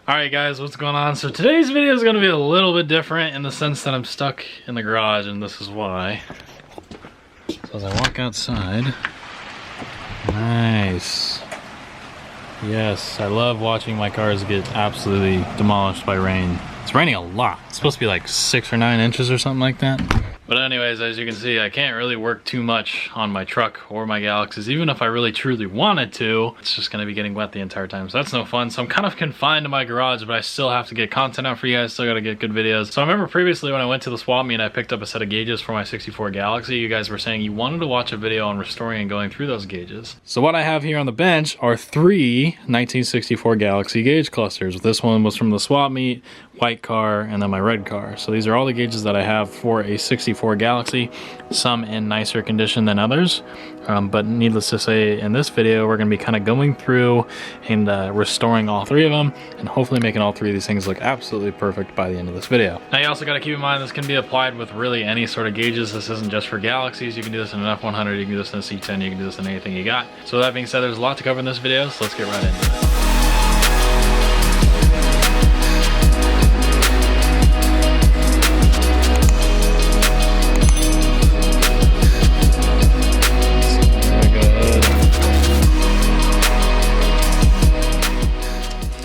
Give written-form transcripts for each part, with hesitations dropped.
Alright guys, what's going on? So today's video is going to be a little bit different in the sense that I'm stuck in the garage, and this is why. So as I walk outside, nice. Yes, I love watching my cars get absolutely demolished by rain. It's raining a lot. It's supposed to be like 6 or 9 inches or something like that. But anyways, as you can see, I can't really work too much on my truck or my Galaxies. Even if I really truly wanted to, it's just gonna be getting wet the entire time. So that's no fun. So I'm kind of confined to my garage, but I still have to get content out for you guys. Still gotta get good videos. So I remember previously when I went to the swap meet, I picked up a set of gauges for my 64 Galaxie. You guys were saying you wanted to watch a video on restoring and going through those gauges. So what I have here on the bench are 3 1964 Galaxie gauge clusters. This one was from the swap meet, white car, and then my red car. So these are all the gauges that I have for a 64 Galaxie, some in nicer condition than others. But needless to say, in this video, we're gonna be kind of going through and restoring all 3 of them, and hopefully making all 3 of these things look absolutely perfect by the end of this video. Now you also gotta keep in mind, this can be applied with really any sort of gauges. This isn't just for Galaxies. You can do this in an F100, you can do this in a C10, you can do this in anything you got. So with that being said, there's a lot to cover in this video, so let's get right into it.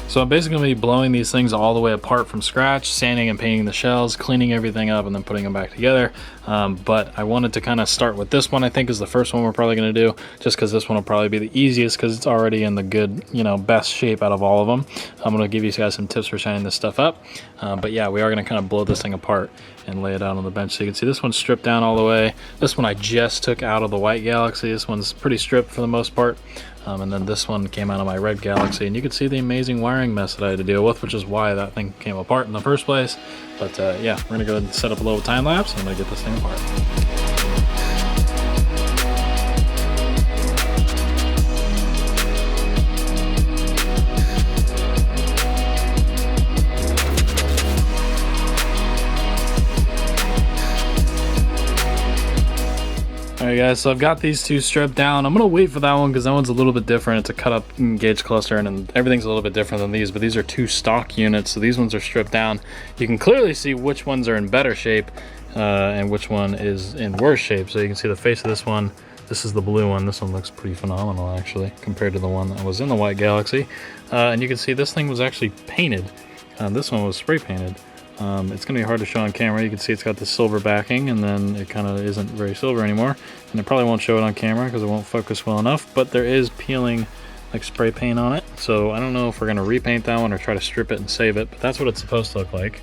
So I'm basically going to be blowing these things all the way apart from scratch, sanding and painting the shells, cleaning everything up, and then putting them back together. But I wanted to kind of start with this one. I think is the first one we're probably going to do, just because this one will probably be the easiest because it's already in the good, best shape out of all of them. I'm going to give you guys some tips for shining this stuff up. But yeah, we are going to kind of blow this thing apart and lay it out on the bench. So you can see this one's stripped down all the way. This one I just took out of the white Galaxie. This one's pretty stripped for the most part. And then this one came out of my red Galaxie, and you can see the amazing wiring mess that I had to deal with, which is why that thing came apart in the first place. But yeah, we're gonna go ahead and set up a little time lapse, and I'm gonna get this thing apart. Alright guys, so I've got these 2 stripped down. I'm going to wait for that one because that one's a little bit different. It's a cut up gauge cluster, and everything's a little bit different than these, but these are 2 stock units, so these ones are stripped down. You can clearly see which ones are in better shape and which one is in worse shape. So you can see the face of this one. This is the blue one. This one looks pretty phenomenal actually compared to the one that was in the white Galaxie. And you can see this thing was actually painted. This one was spray painted. It's going to be hard to show on camera. You can see it's got the silver backing, and then it kind of isn't very silver anymore, and it probably won't show it on camera because it won't focus well enough, but there is peeling like spray paint on it. So I don't know if we're going to repaint that one or try to strip it and save it, but that's what it's supposed to look like.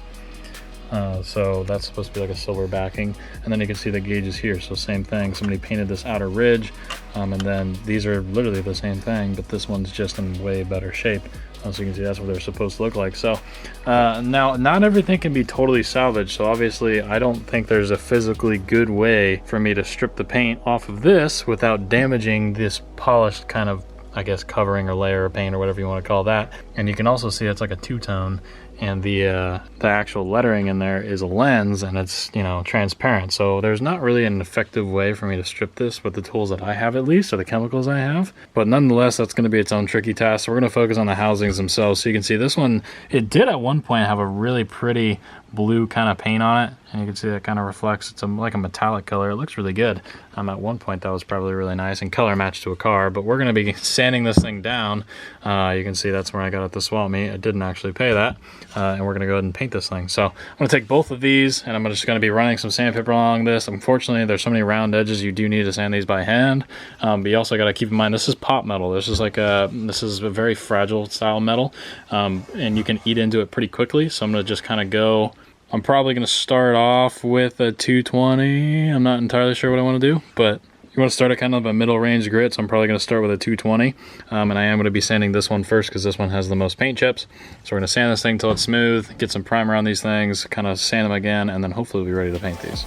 So that's supposed to be like a silver backing, and then you can see the gauges here. So same thing, somebody painted this outer ridge, and then these are literally the same thing, but this one's just in way better shape. So you can see that's what they're supposed to look like. So now not everything can be totally salvaged, so obviously I don't think there's a physically good way for me to strip the paint off of this without damaging this polished kind of, I guess, covering or layer of paint or whatever you want to call that. And you can also see it's like a 2-tone, and the actual lettering in there is a lens, and it's transparent. So there's not really an effective way for me to strip this with the tools that I have, at least, or the chemicals I have. But nonetheless, that's going to be its own tricky task. So we're going to focus on the housings themselves. So you can see this one, it did at one point have a really pretty blue kind of paint on it, and you can see that kind of reflects. It's like a metallic color. It looks really good. At one point that was probably really nice and color matched to a car, but we're going to be sanding this thing down. You can see that's where I got it the swap meet. I didn't actually pay that, and we're going to go ahead and paint this thing. So I'm going to take both of these, and I'm just going to be running some sandpaper along this. Unfortunately, there's so many round edges, you do need to sand these by hand, but you also got to keep in mind this is pop metal. This is a very fragile style metal, and you can eat into it pretty quickly. So I'm going to just kind of go. I'm probably going to start off with a 220. I'm not entirely sure what I want to do, but you want to start at kind of a middle range grit, so I'm probably going to start with a 220. And I am going to be sanding this one first because this one has the most paint chips. So we're going to sand this thing till it's smooth, get some primer on these things, kind of sand them again, and then hopefully we'll be ready to paint these.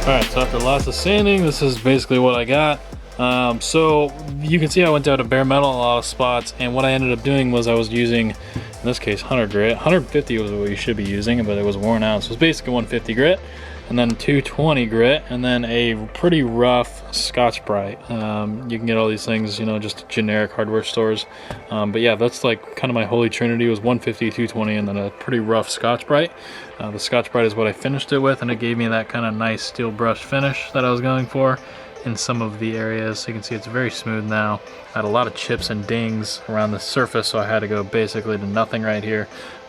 Alright, so after lots of sanding, this is basically what I got. So you can see I went down to bare metal in a lot of spots, and what I ended up doing was I was using, in this case, 100 grit. 150 was what you should be using, but it was worn out. So it's basically 150 grit, and then 220 grit, and then a pretty rough Scotch-Brite. You can get all these things, you know, just generic hardware stores. But yeah, that's like kind of my holy trinity, was 150, 220, and then a pretty rough Scotch-Brite. The Scotch-Brite is what I finished it with, and it gave me that kind of nice steel brush finish that I was going for in some of the areas. So you can see it's very smooth now. I had a lot of chips and dings around the surface, so I had to go basically to nothing right here.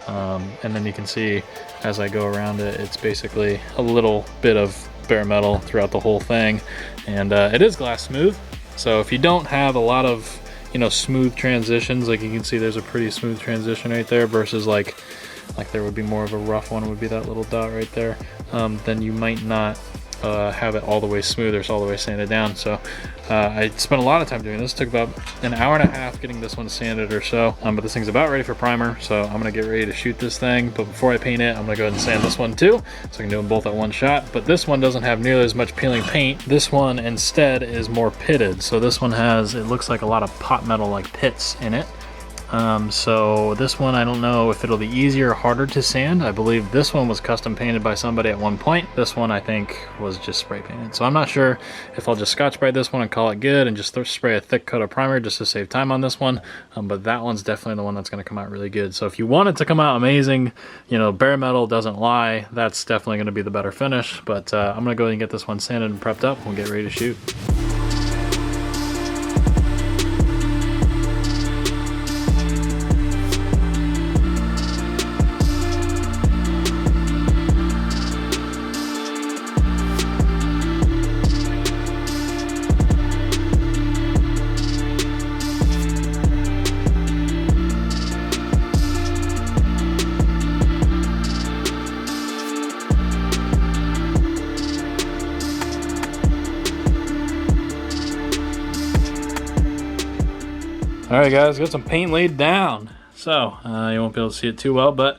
And then you can see as I go around it, it's basically a little bit of bare metal throughout the whole thing. And it is glass smooth, so if you don't have a lot of, you know, smooth transitions, like you can see there's a pretty smooth transition right there versus like there would be more of a rough one, would be that little dot right there, then you might not have it all the way smooth or all the way sanded down. So I spent a lot of time doing this. It took about an hour and a half getting this one sanded or so, but this thing's about ready for primer, so I'm gonna get ready to shoot this thing. But before I paint it, I'm gonna go ahead and sand this one too, so I can do them both at one shot. But this one doesn't have nearly as much peeling paint. This one instead is more pitted, so this one has, it looks like a lot of pot metal like pits in it. So this one, I don't know if it'll be easier or harder to sand. I believe this one was custom painted by somebody at one point. This one I think was just spray painted. So I'm not sure if I'll just Scotch-Brite this one and call it good and just spray a thick coat of primer just to save time on this one. But that one's definitely the one that's going to come out really good. So if you want it to come out amazing, you know, bare metal doesn't lie, that's definitely going to be the better finish. But I'm going to go ahead and get this one sanded and prepped up and we'll get ready to shoot. All right, guys, got some paint laid down. So you won't be able to see it too well, but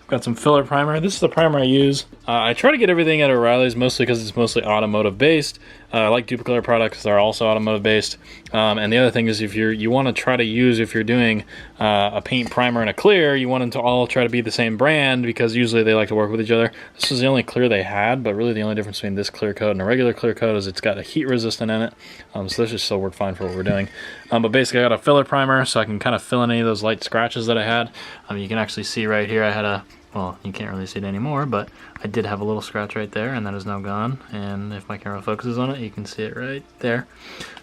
I've got some filler primer. This is the primer I use. I try to get everything at O'Reilly's mostly because it's mostly automotive based. I like Duplicolor products, they're also automotive based. And the other thing is if you want to try to use, if you're doing a paint primer and a clear, you want them to all try to be the same brand because usually they like to work with each other. This is the only clear they had, but really the only difference between this clear coat and a regular clear coat is it's got a heat resistant in it. So this should still work fine for what we're doing. But basically I got a filler primer so I can kind of fill in any of those light scratches that I had. You can actually see right here I had a, well, you can't really see it anymore, but I did have a little scratch right there, and that is now gone. And if my camera focuses on it, you can see it right there.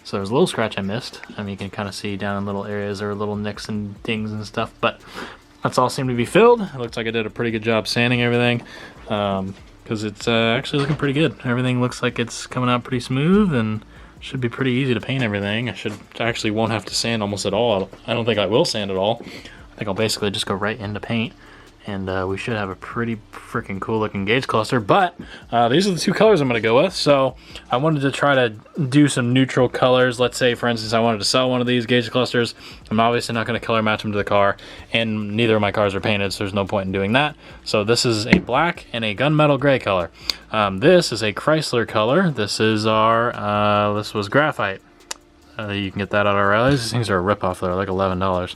So there's a little scratch I missed. You can kind of see down in little areas or little nicks and dings and stuff, but that's all seemed to be filled. It looks like I did a pretty good job sanding everything, because it's actually looking pretty good. Everything looks like it's coming out pretty smooth and should be pretty easy to paint everything. I actually won't have to sand almost at all. I don't think I will sand at all. I think I'll basically just go right into paint. And we should have a pretty freaking cool looking gauge cluster, but these are the two colors I'm going to go with. So I wanted to try to do some neutral colors. Let's say, for instance, I wanted to sell one of these gauge clusters. I'm obviously not going to color match them to the car, and neither of my cars are painted, so there's no point in doing that. So this is a black and a gunmetal gray color. This is a Chrysler color. This is our, this was graphite. You can get that at O'Reilly's. These things are a ripoff. They're like $11.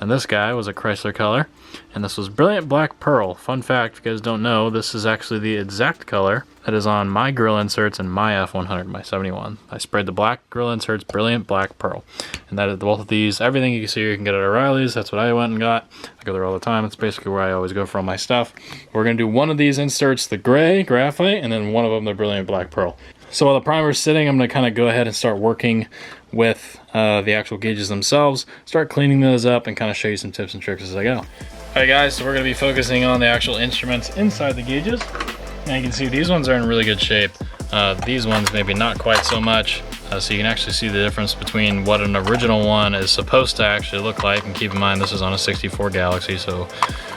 And this guy was a Chrysler color, and this was Brilliant Black Pearl. Fun fact, if you guys don't know, this is actually the exact color that is on my grill inserts and my F100, my 71. I sprayed the black grill inserts Brilliant Black Pearl. And that is both of these, everything you see here you can get at O'Reilly's. That's what I went and got. I go there all the time. It's basically where I always go for all my stuff. We're gonna do one of these inserts, the gray graphite, and then one of them the Brilliant Black Pearl. So while the primer's sitting, I'm going to kind of go ahead and start working with the actual gauges themselves, start cleaning those up, and kind of show you some tips and tricks as I go. Alright guys, so we're going to be focusing on the actual instruments inside the gauges. Now you can see these ones are in really good shape. These ones maybe not quite so much. So you can actually see the difference between what an original one is supposed to actually look like. And keep in mind this is on a 64 Galaxie, so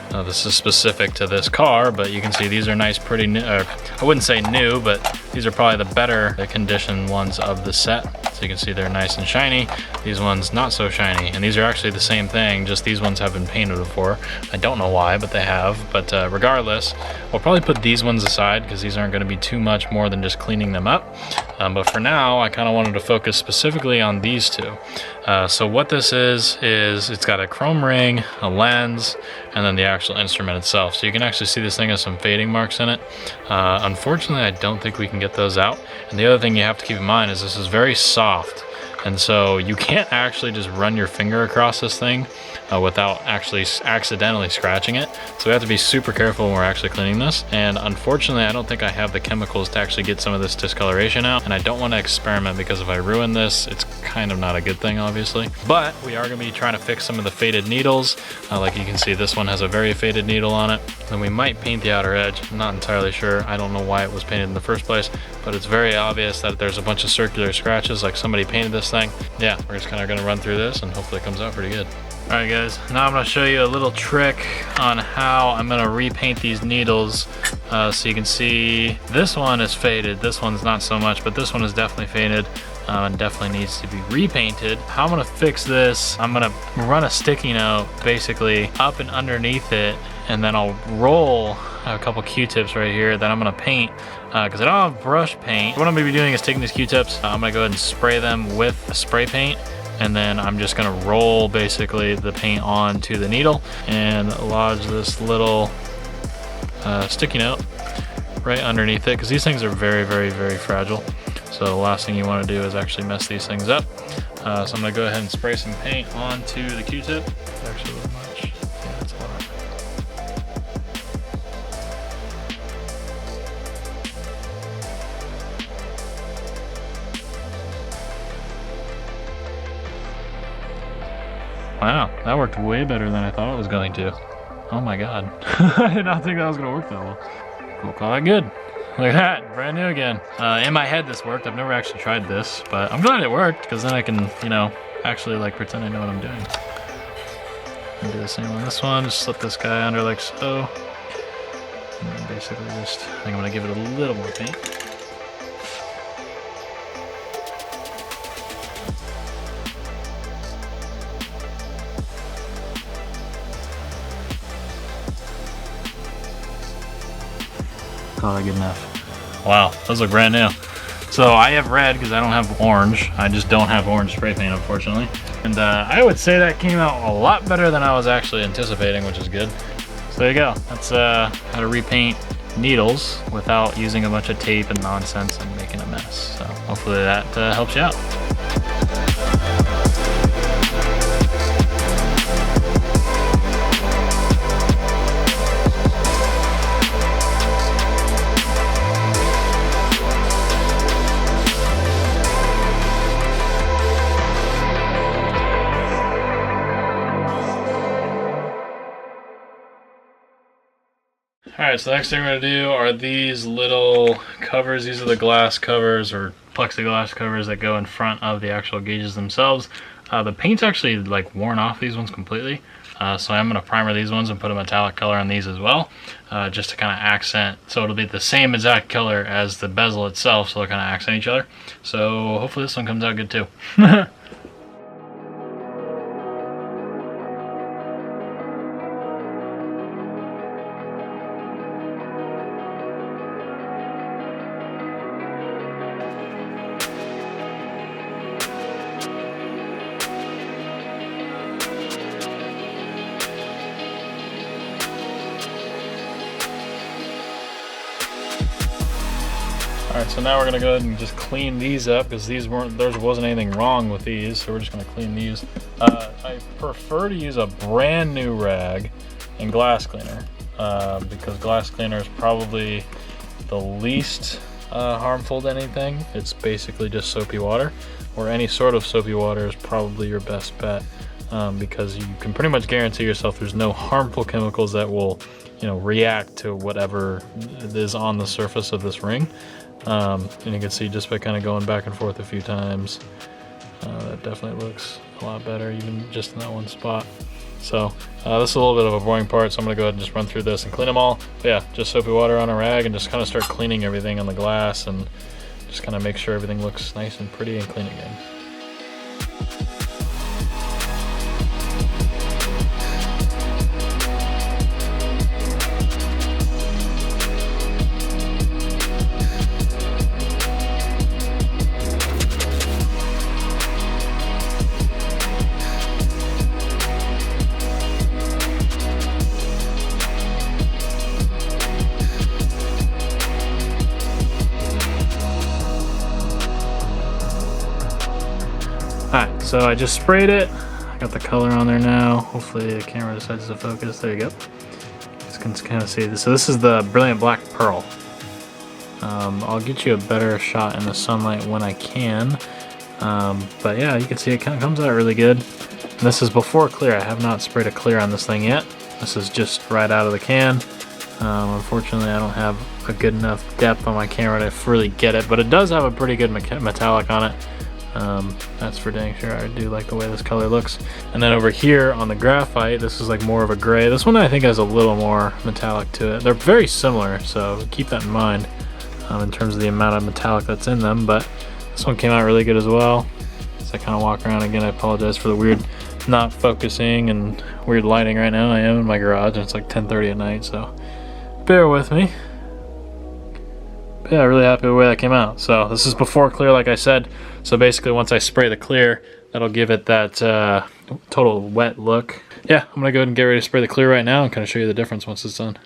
this is specific to this car, but you can see these are nice, pretty new. I wouldn't say new, but these are probably the better condition ones of the set. So you can see they're nice and shiny. These ones not so shiny. And these are actually the same thing, just these ones have been painted before. I don't know why, but they have. But regardless, we'll probably put these ones aside because these aren't gonna be too much more than just cleaning them up. But for now, I kind of wanted to focus specifically on these two. So what this is it's got a chrome ring, a lens, and then the actual instrument itself. So you can actually see this thing has some fading marks in it. Unfortunately, I don't think we can get those out. And the other thing you have to keep in mind is this is very soft. And so you can't actually just run your finger across this thing without actually accidentally scratching it. So we have to be super careful when we're actually cleaning this. And unfortunately, I don't think I have the chemicals to actually get some of this discoloration out. And I don't want to experiment because if I ruin this, it's kind of not a good thing, obviously. But we are going to be trying to fix some of the faded needles. Like you can see, this one has a very faded needle on it. Then we might paint the outer edge. I'm not entirely sure. I don't know why it was painted in the first place, but it's very obvious that there's a bunch of circular scratches like somebody painted this thing. Yeah, we're just kind of going to run through this and hopefully it comes out pretty good. All right guys, now I'm going to show you a little trick on how I'm going to repaint these needles. So you can see this one is faded, this one's not so much, but this one is definitely faded and definitely needs to be repainted. How I'm going to fix this, I'm going to run a sticky note basically up and underneath it, and then I'll roll a couple Q-tips right here that I'm going to paint because I don't have brush paint. What I'm going to be doing is taking these Q-tips, I'm going to go ahead and spray them with a spray paint, and then I'm just gonna roll basically the paint onto the needle and lodge this little sticky note right underneath it, because these things are very, very, very fragile. So the last thing you want to do is actually mess these things up. So I'm gonna go ahead and spray some paint onto the Q-tip. Actually a little much. Yeah, that's a lot. Wow, that worked way better than I thought it was going to. Oh my god. I did not think that was going to work that well. Cool, call that good. Look at that, brand new again. In my head this worked. I've never actually tried this, but I'm glad it worked because then I can, you know, actually like pretend I know what I'm doing. And do the same on this one. Just slip this guy under like so. And then basically just, I think I'm going to give it a little more paint. Call that good enough. Wow, those look brand new. So I have red because I don't have orange. I just don't have orange spray paint, unfortunately. And I would say that came out a lot better than I was actually anticipating, which is good. So there you go. That's how to repaint needles without using a bunch of tape and nonsense and making a mess. So hopefully that helps you out. Alright, so the next thing we're going to do are these little covers. These are the glass covers or plexiglass covers that go in front of the actual gauges themselves. The paint's actually like worn off these ones completely. So I'm going to primer these ones and put a metallic color on these as well, just to kind of accent. So it'll be the same exact color as the bezel itself, so they'll kind of accent each other. So hopefully this one comes out good too. Alright, so now we're going to go ahead and just clean these up because there wasn't anything wrong with these, so we're just going to clean these. I prefer to use a brand new rag and glass cleaner because glass cleaner is probably the least harmful to anything. It's basically just soapy water, or any sort of soapy water is probably your best bet because you can pretty much guarantee yourself there's no harmful chemicals that will, you know, react to whatever is on the surface of this ring. And you can see just by kind of going back and forth a few times, that definitely looks a lot better, even just in that one spot. So this is a little bit of a boring part, so I'm going to go ahead and just run through this and clean them all. But yeah, just soapy water on a rag and just kind of start cleaning everything on the glass and just kind of make sure everything looks nice and pretty and clean again. so I just sprayed it. I got the color on there now. Hopefully the camera decides to focus. There you go. You can kind of see this. So this is the Brilliant Black Pearl. I'll get you a better shot in the sunlight when I can. But yeah, you can see it kind of comes out really good. And this is before clear. I have not sprayed a clear on this thing yet. This is just right out of the can. Unfortunately, I don't have a good enough depth on my camera to really get it, but it does have a pretty good metallic on it. That's for dang sure. I do like the way this color looks. And then over here on the graphite, this is like more of a gray. This one I think has a little more metallic to it. They're very similar, so keep that in mind in terms of the amount of metallic that's in them, but this one came out really good as well. As I kind of walk around again, I apologize for the weird not focusing and weird lighting right now. I am in my garage and it's like 10:30 at night, so bear with me. But yeah, really happy with the way that came out. So this is before clear, like I said. So basically once I spray the clear, that'll give it that total wet look. Yeah, I'm gonna go ahead and get ready to spray the clear right now and kind of show you the difference once it's done.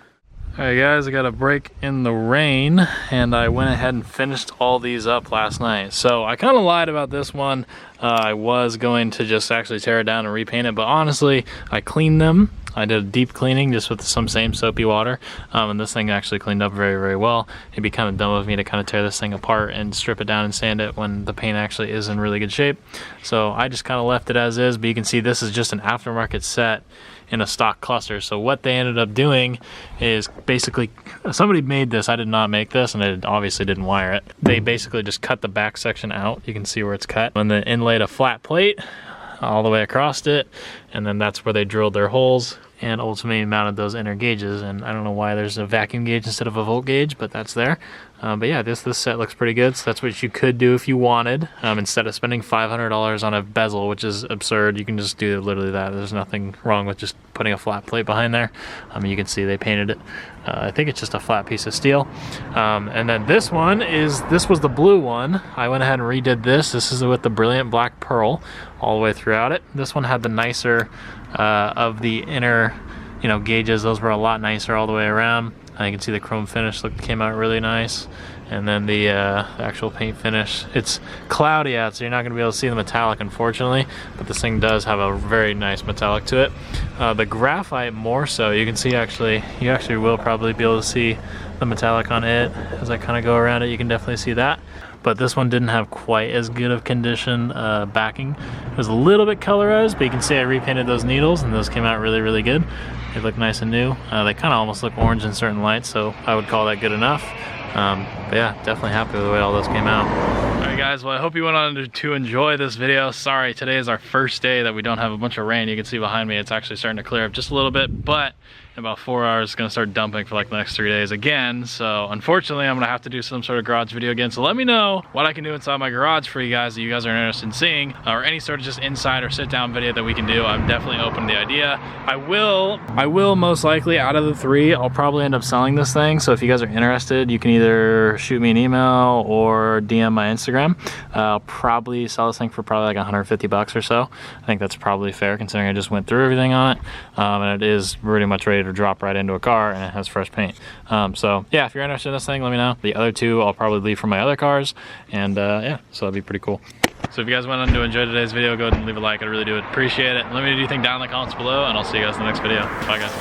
Alright guys, I got a break in the rain and I went ahead and finished all these up last night. So I kind of lied about this one. I was going to just actually tear it down and repaint it, but honestly, I cleaned them. I did a deep cleaning just with some same soapy water, and this thing actually cleaned up very, very well. It'd be kind of dumb of me to kind of tear this thing apart and strip it down and sand it when the paint actually is in really good shape. So I just kind of left it as is, but you can see this is just an aftermarket set in a stock cluster. So what they ended up doing is basically, somebody made this, I did not make this, and I obviously didn't wire it. They basically just cut the back section out. You can see where it's cut. And then inlaid a flat plate all the way across it, and then that's where they drilled their holes and ultimately mounted those inner gauges. And I don't know why there's a vacuum gauge instead of a volt gauge, but that's there. But yeah, this set looks pretty good. So that's what you could do if you wanted. Instead of spending $500 on a bezel, which is absurd, you can just do literally that. There's nothing wrong with just putting a flat plate behind there. You can see they painted it. I think it's just a flat piece of steel. And then this one this was the blue one. I went ahead and redid this. This is with the Brilliant Black Pearl all the way throughout it. This one had the nicer of the inner, gauges. Those were a lot nicer all the way around. You can see the chrome finish came out really nice. And then the actual paint finish, it's cloudy out, so you're not going to be able to see the metallic, unfortunately, but this thing does have a very nice metallic to it. The graphite more so, you can see you actually will probably be able to see the metallic on it. As I kind of go around it, you can definitely see that. But this one didn't have quite as good of condition backing. It was a little bit colorized, but you can see I repainted those needles and those came out really, really good. They look nice and new. They kind of almost look orange in certain lights, so I would call that good enough. But yeah, definitely happy with the way all those came out. Alright guys, well I hope you went on to enjoy this video. Sorry, today is our first day that we don't have a bunch of rain. You can see behind me it's actually starting to clear up just a little bit, but in about 4 hours it's going to start dumping for like the next 3 days again. So unfortunately I'm going to have to do some sort of garage video again. So let me know what I can do inside my garage for you guys that you guys are interested in seeing, or any sort of just inside or sit down video that we can do. I'm definitely open to the idea. I will most likely, out of the 3, I'll probably end up selling this thing. So if you guys are interested, you can either shoot me an email or DM my Instagram. I'll probably sell this thing for probably like 150 bucks or so. I think that's probably fair considering I just went through everything on it. And it is pretty much ready to drop right into a car, and it has fresh paint. So yeah, if you're interested in this thing, let me know. The other 2 I'll probably leave for my other cars, and yeah, so that'd be pretty cool. So if you guys went on to enjoy today's video, go ahead and leave a like. I really do appreciate it. Let me know what you think down in the comments below, and I'll see you guys in the next video. Bye guys.